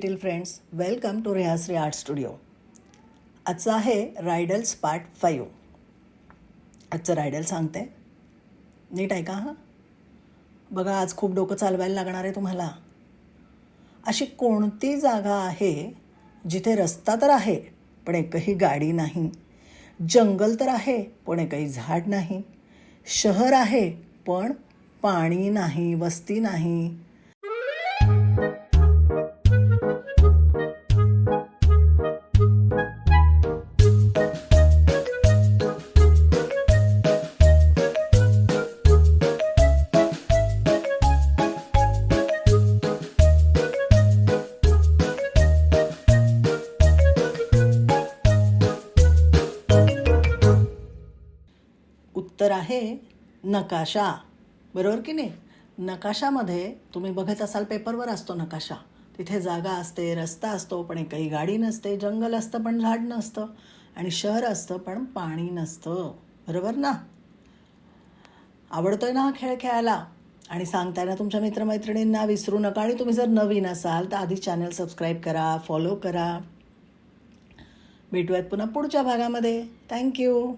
Little friends, welcome to Rehashri art studio. आजचं आहे रायडल्स part 5. आजचं रायडल सांगते, नीट ऐका हां. बघा, आज खूप डोकं चालवायला लागणार आहे तुम्हाला. अशी कोणती जागा आहे जिथे रस्ता तर आहे पण एकही गाडी नाही, जंगल तर आहे पण एकही झाड नाही, शहर आहे पण पाणी नाही, वस्ती नाही. उत्तर आहे नकाशा. बरोबर की नाही? नकाशामध्ये तुम्ही बघत असाल, पेपरवर असतो नकाशा. तिथे जागा असते, रस्ता असतो पण एकही गाडी नसते, जंगल असतं पण झाड नसतं, आणि शहर असतं पण पाणी नसतं. बरोबर ना? आवडतोय ना हा खेळ खेळायला? आणि सांगताना तुमच्या मित्रमैत्रिणींना विसरू नका. आणि तुम्ही जर नवीन असाल तर आधी चॅनल सबस्क्राईब करा, फॉलो करा. भेटूयात पुन्हा पुढच्या भागामध्ये. थँक्यू.